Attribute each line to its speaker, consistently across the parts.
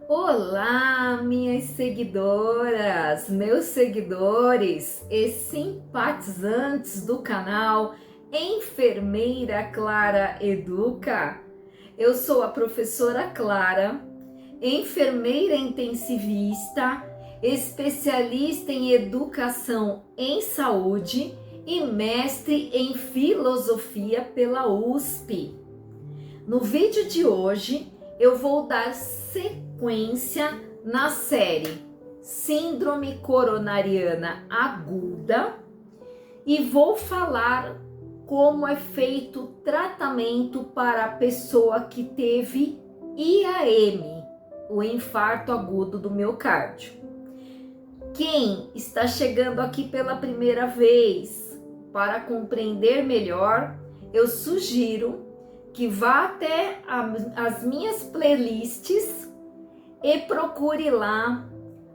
Speaker 1: Olá, minhas seguidoras, meus seguidores e simpatizantes do canal Enfermeira Clara Educa. Eu sou a professora Clara, enfermeira intensivista, especialista em educação em saúde e mestre em filosofia pela USP. No vídeo de hoje, eu vou dar sequência na série Síndrome Coronariana Aguda e vou falar como é feito o tratamento para a pessoa que teve IAM, o infarto agudo do miocárdio. Quem está chegando aqui pela primeira vez, para compreender melhor, eu sugiro que vá até as minhas playlists e procure lá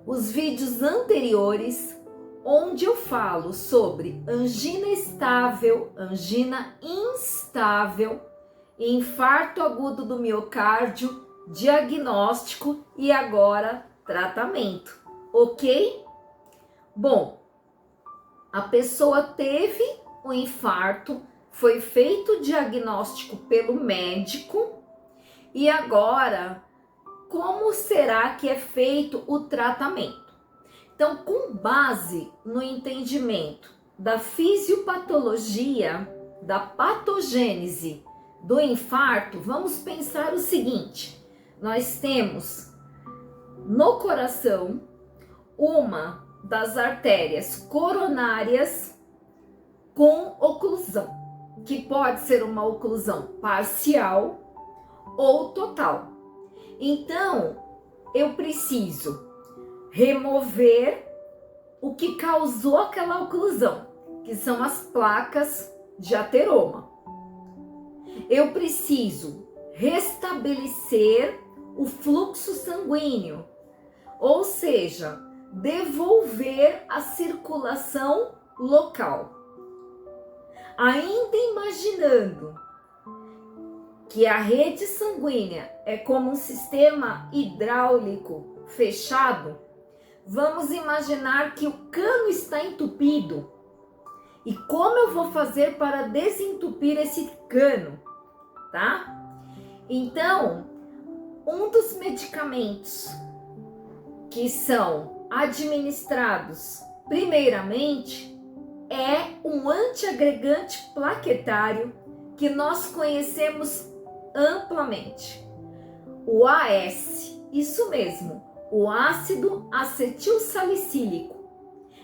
Speaker 1: os vídeos anteriores, onde eu falo sobre angina estável, angina instável, infarto agudo do miocárdio, diagnóstico e agora tratamento, ok? Bom, a pessoa teve um infarto, foi feito o diagnóstico pelo médico e agora como será que é feito o tratamento? Então, com base no entendimento da fisiopatologia, da patogênese do infarto, vamos pensar o seguinte: nós temos no coração uma das artérias coronárias com oclusão, que pode ser uma oclusão parcial ou total. Então, eu preciso remover o que causou aquela oclusão, que são as placas de ateroma. Eu preciso restabelecer o fluxo sanguíneo, ou seja, devolver a circulação local. Ainda imaginando que a rede sanguínea é como um sistema hidráulico fechado, vamos imaginar que o cano está entupido. E como eu vou fazer para desentupir esse cano, tá? Então, um dos medicamentos que são administrados primeiramente é um antiagregante plaquetário que nós conhecemos amplamente, o AS, isso mesmo, o ácido acetil salicílico.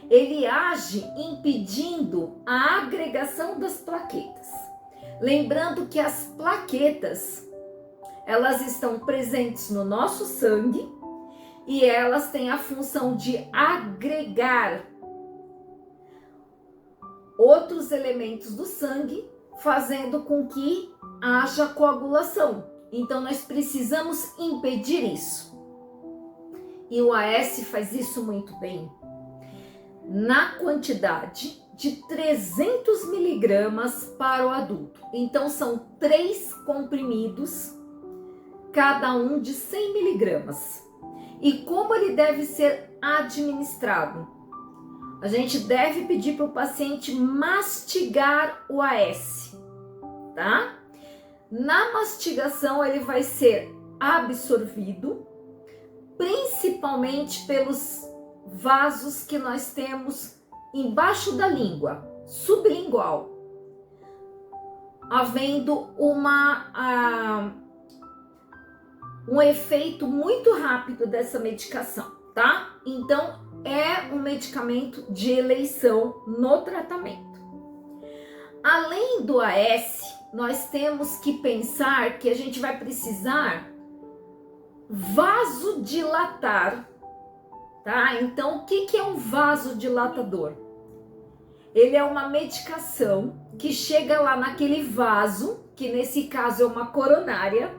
Speaker 1: Ele age impedindo a agregação das plaquetas. Lembrando que as plaquetas, elas estão presentes no nosso sangue e elas têm a função de agregar outros elementos do sangue, fazendo com que haja coagulação. Então, nós precisamos impedir isso. E o AS faz isso muito bem, na quantidade de 300 miligramas para o adulto. Então, são 3 comprimidos, cada um de 100 miligramas. E como ele deve ser administrado? A gente deve pedir para o paciente mastigar o AS, tá? Na mastigação ele vai ser absorvido, principalmente pelos vasos que nós temos embaixo da língua, sublingual, havendo um efeito muito rápido dessa medicação, tá? Então, é um medicamento de eleição no tratamento. Além do AS, nós temos que pensar que a gente vai precisar vasodilatar, tá? Então, o que é um vasodilatador? Ele é uma medicação que chega lá naquele vaso, que nesse caso é uma coronária,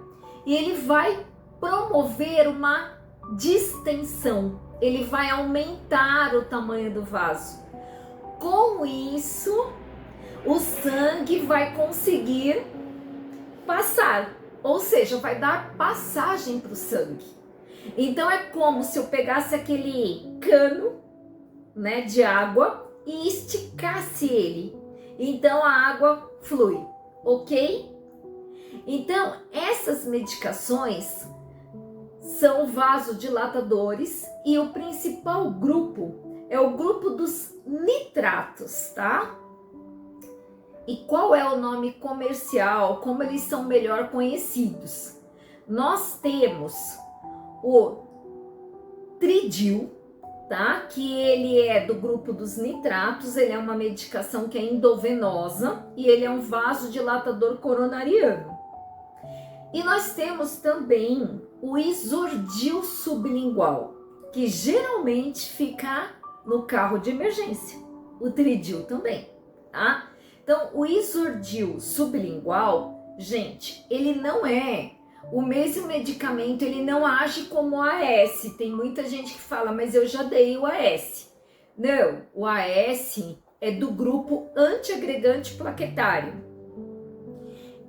Speaker 1: e ele vai promover uma distensão. Ele vai aumentar o tamanho do vaso. Com isso, o sangue vai conseguir passar, ou seja, vai dar passagem para o sangue. Então é como se eu pegasse aquele cano, né, de água e esticasse ele. Então a água flui, ok? Então essas medicações são vasodilatadores e o principal grupo é o grupo dos nitratos, tá? E qual é o nome comercial, como eles são melhor conhecidos? Nós temos o Tridil, tá? Que ele é do grupo dos nitratos, ele é uma medicação que é endovenosa e ele é um vasodilatador coronariano. E nós temos também o Isordil sublingual, que geralmente fica no carro de emergência. O Tridil também, tá? Então, o Isordil sublingual, gente, ele não é o mesmo medicamento, ele não age como o AS. Tem muita gente que fala, mas eu já dei o AS. Não, o AS é do grupo antiagregante plaquetário.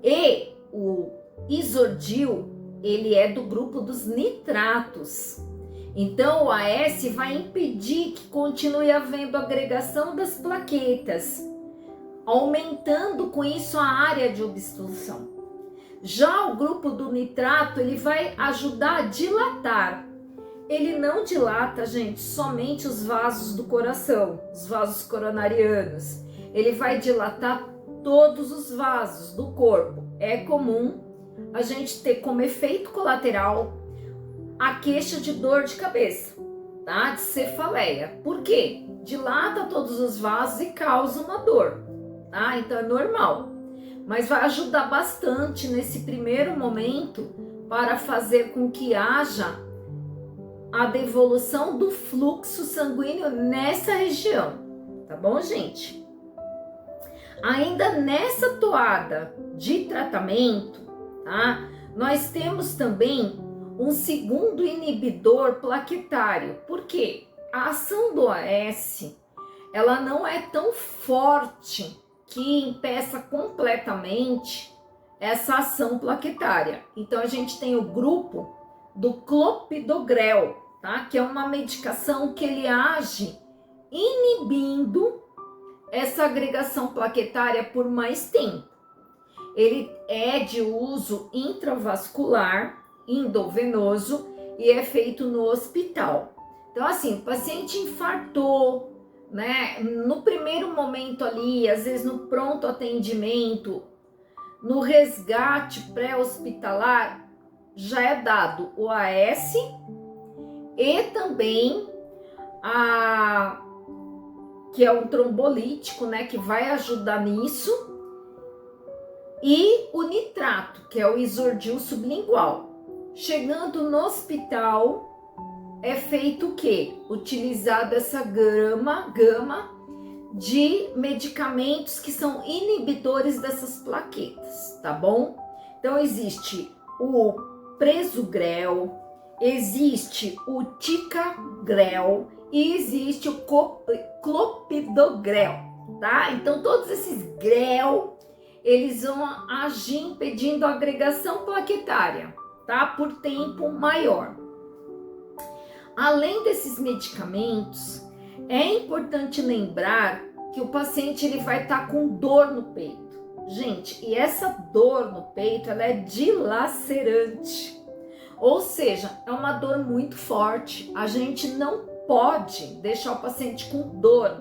Speaker 1: E o Isordil, ele é do grupo dos nitratos. Então, o AS vai impedir que continue havendo agregação das plaquetas, aumentando com isso a área de obstrução. Já o grupo do nitrato, ele vai ajudar a dilatar. Ele não dilata, gente, somente os vasos do coração, os vasos coronarianos. Ele vai dilatar todos os vasos do corpo. É comum a gente ter como efeito colateral a queixa de dor de cabeça, tá? De cefaleia. Por quê? Dilata todos os vasos e causa uma dor, tá? Então é normal. Mas vai ajudar bastante nesse primeiro momento para fazer com que haja a devolução do fluxo sanguíneo nessa região, tá bom, gente? Ainda nessa toada de tratamento, tá? Nós temos também um segundo inibidor plaquetário. Por quê? A ação do AS, ela não é tão forte que impeça completamente essa ação plaquetária. Então a gente tem o grupo do clopidogrel, tá? Que é uma medicação que ele age inibindo essa agregação plaquetária por mais tempo. Ele é de uso intravascular, endovenoso e é feito no hospital. Então assim, o paciente infartou, né? No primeiro momento ali, às vezes no pronto atendimento, no resgate pré-hospitalar, já é dado o AS e também que é um trombolítico, né, que vai ajudar nisso, e o nitrato, que é o Isordil sublingual. Chegando no hospital, é feito o quê? Utilizado essa gama de medicamentos que são inibidores dessas plaquetas, tá bom? Então existe o Prasugrel, existe o Ticagrel e existe o Clopidogrel, tá? Então todos esses grel, eles vão agir impedindo a agregação plaquetária, tá? Por tempo maior. Além desses medicamentos, é importante lembrar que o paciente ele vai estar com dor no peito. Gente, e essa dor no peito, ela é dilacerante. Ou seja, é uma dor muito forte. A gente não pode deixar o paciente com dor,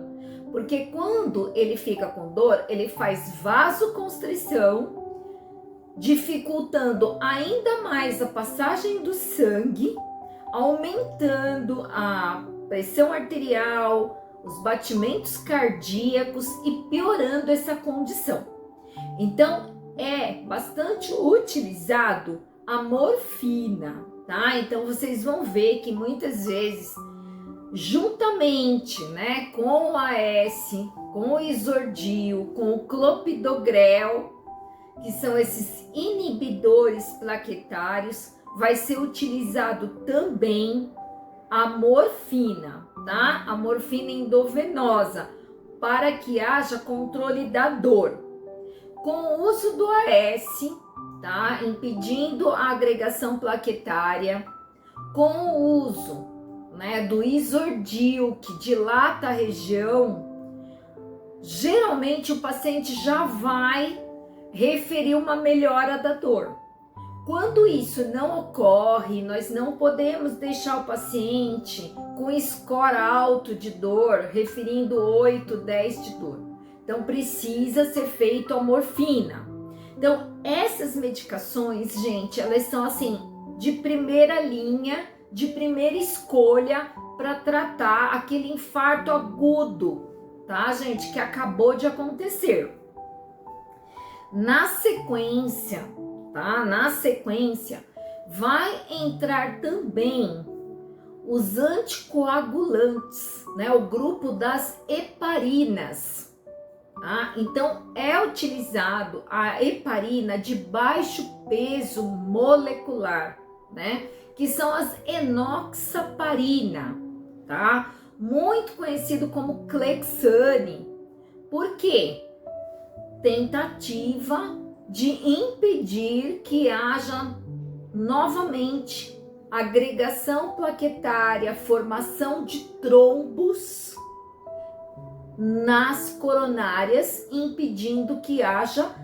Speaker 1: porque quando ele fica com dor, ele faz vasoconstrição, dificultando ainda mais a passagem do sangue, aumentando a pressão arterial, os batimentos cardíacos e piorando essa condição. Então, é bastante utilizado a morfina, tá? Então, vocês vão ver que muitas vezes, juntamente, né, com o AS, com o Isordil, com o Clopidogrel, que são esses inibidores plaquetários, vai ser utilizado também a morfina, tá? A morfina endovenosa, para que haja controle da dor. Com o uso do AS, tá? Impedindo a agregação plaquetária, Com o uso, né, do Isordil, que dilata a região, geralmente o paciente já vai referir uma melhora da dor. Quando isso não ocorre, nós não podemos deixar o paciente com score alto de dor, referindo 8, 10 de dor. Então precisa ser feito a morfina. Então essas medicações, gente, elas são assim de primeira linha, de primeira escolha para tratar aquele infarto agudo, tá, gente, que acabou de acontecer. Na sequência, tá? Na sequência, vai entrar também os anticoagulantes, né? O grupo das heparinas, tá? Então, é utilizado a heparina de baixo peso molecular, né? Que são as enoxaparina, tá? Muito conhecido como Clexane. Por quê? Tentativa de impedir que haja novamente agregação plaquetária, formação de trombos nas coronárias, impedindo que haja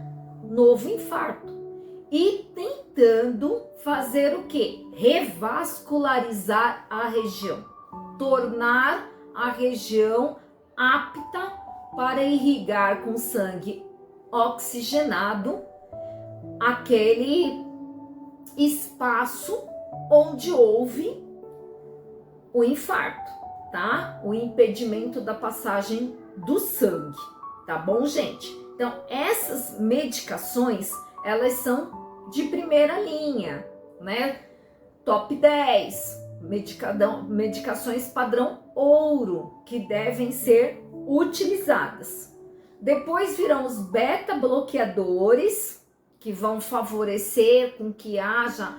Speaker 1: novo infarto. E tentando fazer o quê? Revascularizar a região, tornar a região apta para irrigar com sangue oxigenado aquele espaço onde houve o infarto, tá? O impedimento da passagem do sangue, tá bom, gente? Então, essas medicações, elas são de primeira linha, né? Top 10, medicações padrão ouro, que devem ser utilizadas. Depois virão os beta-bloqueadores, que vão favorecer com que haja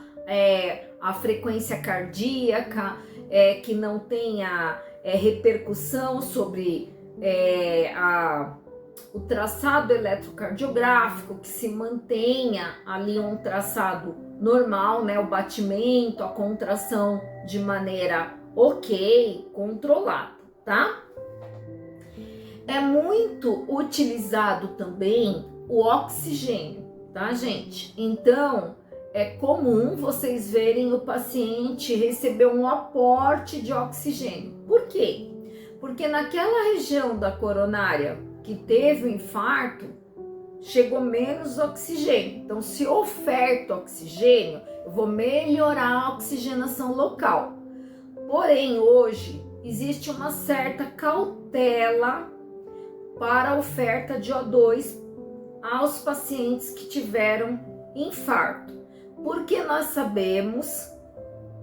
Speaker 1: a frequência cardíaca, que não tenha repercussão sobre o traçado eletrocardiográfico, que se mantenha ali um traçado normal, né? O batimento, a contração de maneira ok, controlada, tá? É muito utilizado também o oxigênio, tá, gente? Então, é comum vocês verem o paciente receber um aporte de oxigênio. Por quê? Porque naquela região da coronária que teve o infarto, chegou menos oxigênio. Então, se oferta oxigênio, eu vou melhorar a oxigenação local. Porém, hoje, existe uma certa cautela para a oferta de O2 aos pacientes que tiveram infarto, porque nós sabemos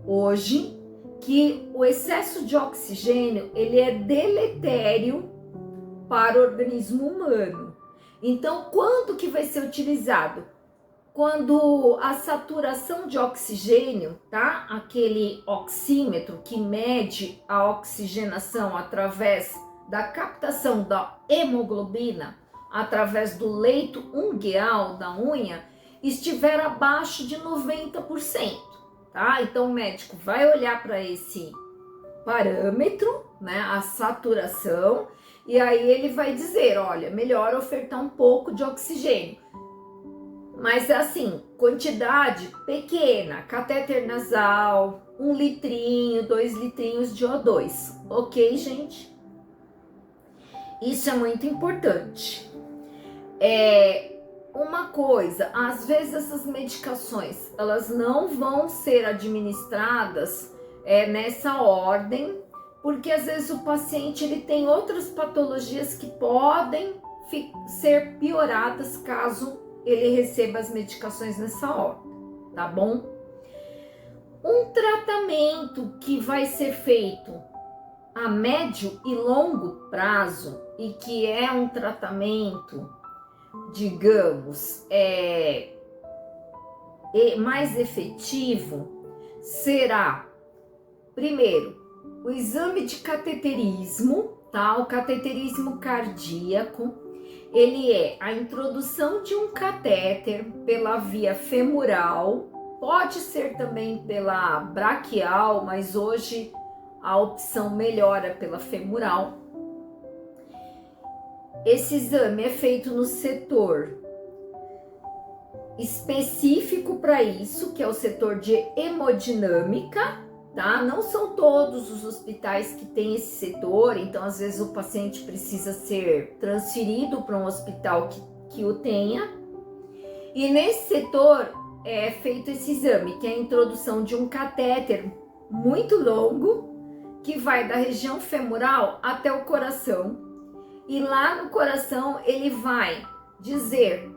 Speaker 1: hoje que o excesso de oxigênio ele é deletério para o organismo humano. Então, quando que vai ser utilizado? Quando a saturação de oxigênio, tá? Aquele oxímetro que mede a oxigenação através da captação da hemoglobina através do leito ungueal da unha, estiver abaixo de 90%, tá? Então o médico vai olhar para esse parâmetro, né, a saturação, e aí ele vai dizer, olha, melhor ofertar um pouco de oxigênio. Mas assim, quantidade pequena, catéter nasal, 1 litrinho, 2 litrinhos de O2, ok, gente? Isso é muito importante. Uma coisa, às vezes essas medicações, elas não vão ser administradas nessa ordem, porque às vezes o paciente ele tem outras patologias que podem ser pioradas caso ele receba as medicações nessa ordem, tá bom? Um tratamento que vai ser feito a médio e longo prazo e que é um tratamento, digamos, mais efetivo, será, primeiro, o exame de cateterismo, tá? O cateterismo cardíaco, ele é a introdução de um catéter pela via femoral, Pode ser também pela braquial, mas hoje a opção melhor é pela femoral. Esse exame é feito no setor específico para isso, que é o setor de hemodinâmica, tá? Não são todos os hospitais que têm esse setor, então às vezes o paciente precisa ser transferido para um hospital que o tenha. E nesse setor é feito esse exame, que é a introdução de um catéter muito longo, que vai da região femoral até o coração. E lá no coração ele vai dizer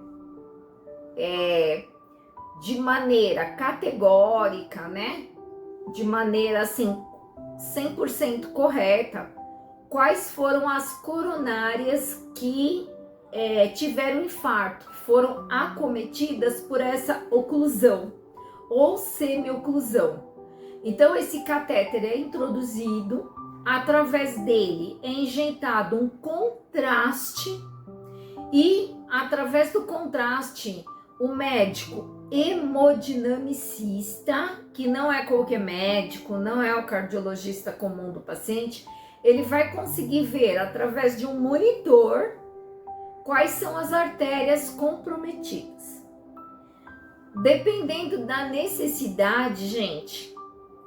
Speaker 1: de maneira categórica, né? De maneira assim 100% correta, quais foram as coronárias que tiveram infarto, que foram acometidas por essa oclusão ou semi-oclusão. Então esse catéter é introduzido, através dele é injetado um contraste e através do contraste o médico hemodinamicista, que não é qualquer médico, não é o cardiologista comum do paciente, ele vai conseguir ver através de um monitor quais são as artérias comprometidas. Dependendo da necessidade, gente,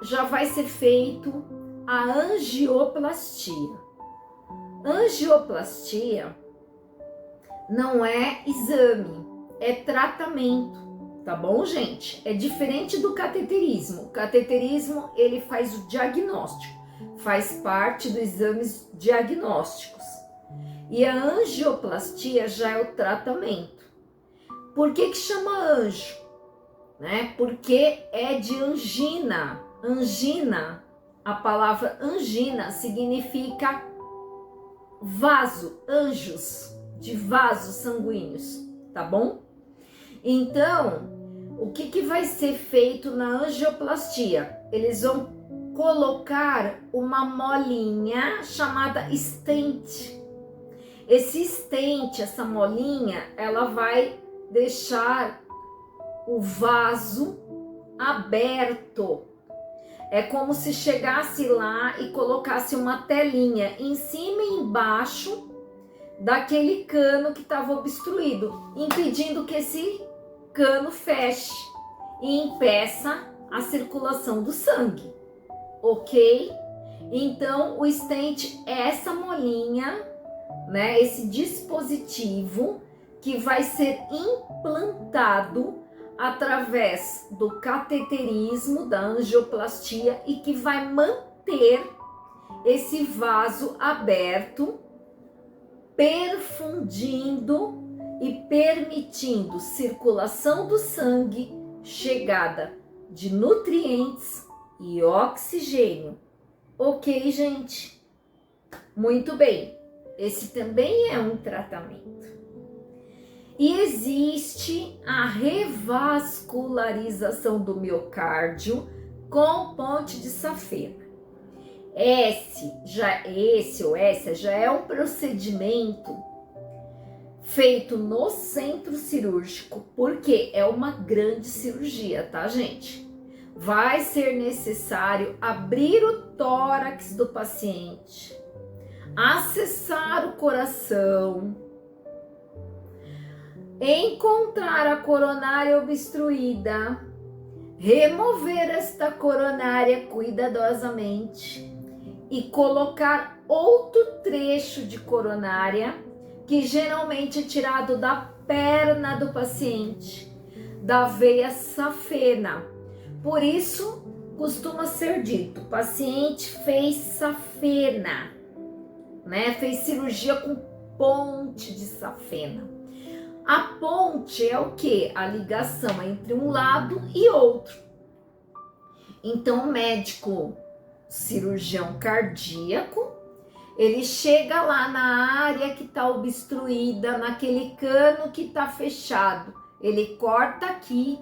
Speaker 1: já vai ser feito a angioplastia. Angioplastia não é exame, é tratamento, tá bom, gente? É diferente do cateterismo. O cateterismo, ele faz o diagnóstico, faz parte dos exames diagnósticos. E a angioplastia já é o tratamento. Por que chama anjo? Né? Porque é de angina. Angina, a palavra angina significa vaso, anjos, de vasos sanguíneos, tá bom? Então, o que vai ser feito na angioplastia? Eles vão colocar uma molinha chamada stent. Esse stent, essa molinha, ela vai deixar o vaso aberto. É como se chegasse lá e colocasse uma telinha em cima e embaixo daquele cano que estava obstruído, impedindo que esse cano feche e impeça a circulação do sangue, ok? Então o stent é essa molinha, né? Esse dispositivo que vai ser implantado através do cateterismo, da angioplastia, e que vai manter esse vaso aberto, perfundindo e permitindo circulação do sangue, chegada de nutrientes e oxigênio. Ok, gente? Muito bem. Esse também é um tratamento. E existe a revascularização do miocárdio com ponte de safena. Essa já é um procedimento feito no centro cirúrgico, porque é uma grande cirurgia, tá, gente? Vai ser necessário abrir o tórax do paciente, acessar o coração, encontrar a coronária obstruída, remover esta coronária cuidadosamente e colocar outro trecho de coronária, que geralmente é tirado da perna do paciente, da veia safena. Por isso, costuma ser dito, o paciente fez safena, né? Fez cirurgia com ponte de safena. A ponte é o quê? A ligação entre um lado e outro. Então, o médico cirurgião cardíaco, ele chega lá na área que está obstruída, naquele cano que está fechado. Ele corta aqui,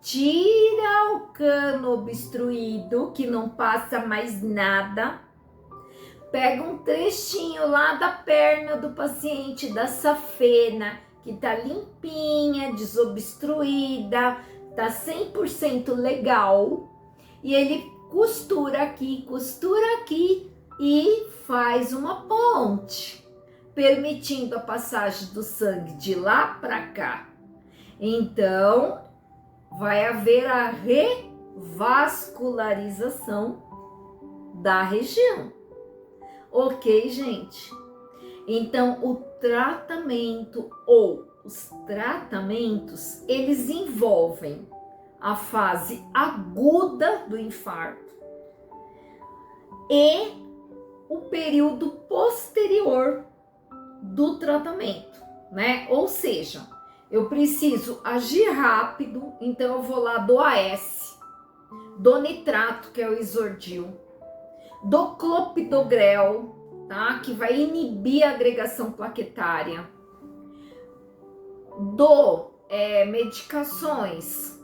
Speaker 1: tira o cano obstruído, que não passa mais nada, pega um trechinho lá da perna do paciente, da safena, que tá limpinha, desobstruída, tá 100% legal, e ele costura aqui e faz uma ponte, permitindo a passagem do sangue de lá para cá. Então, vai haver a revascularização da região. Ok, gente? Então, o tratamento ou os tratamentos, eles envolvem a fase aguda do infarto e o período posterior do tratamento, né? Ou seja, eu preciso agir rápido, então eu vou lá do AS, do nitrato, que é o isordil, do clopidogrel, tá? Que vai inibir a agregação plaquetária, medicações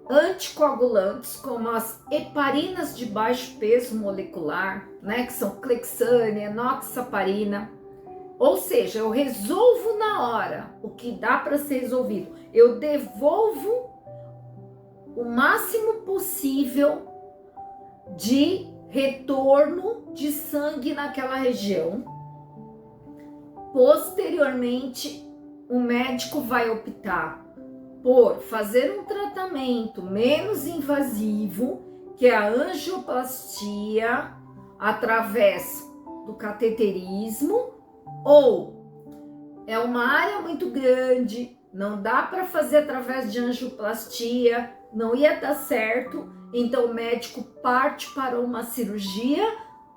Speaker 1: anticoagulantes, como as heparinas de baixo peso molecular, né? Que são clexane, enoxaparina. Ou seja, eu resolvo na hora o que dá para ser resolvido. Eu devolvo o máximo possível de retorno de sangue naquela região. Posteriormente, o médico vai optar por fazer um tratamento menos invasivo, que é a angioplastia através do cateterismo, ou é uma área muito grande, não dá para fazer através de angioplastia, não ia dar certo, então o médico parte para uma cirurgia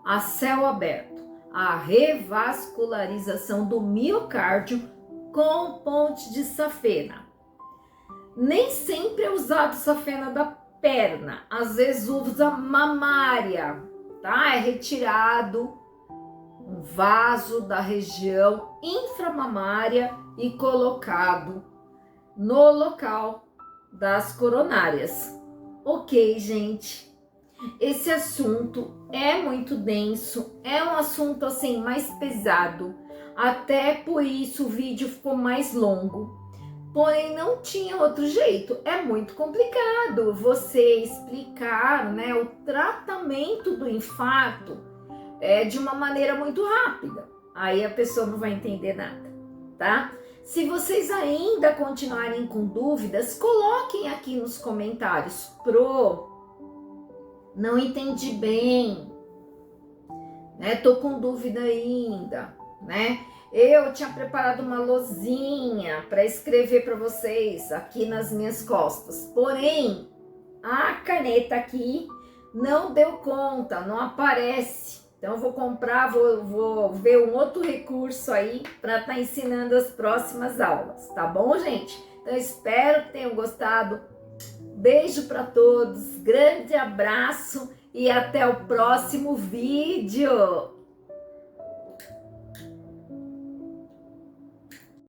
Speaker 1: a céu aberto, a revascularização do miocárdio com ponte de safena. Nem sempre é usado safena da perna, às vezes usa mamária, tá? É retirado um vaso da região inframamária e colocado no local das coronárias. Ok, gente? Esse assunto é muito denso, é um assunto assim mais pesado, até por isso o vídeo ficou mais longo. Porém, não tinha outro jeito. É muito complicado você explicar, né, o tratamento do infarto de uma maneira muito rápida. Aí a pessoa não vai entender nada, tá? Se vocês ainda continuarem com dúvidas, coloquem aqui nos comentários. Não entendi bem, né? Tô com dúvida ainda, né? Eu tinha preparado uma lousinha para escrever para vocês aqui nas minhas costas, porém a caneta aqui não deu conta, não aparece. Então eu vou comprar, vou ver um outro recurso aí para estar ensinando as próximas aulas, tá bom, gente? Então espero que tenham gostado. Beijo para todos, grande abraço e até o próximo vídeo.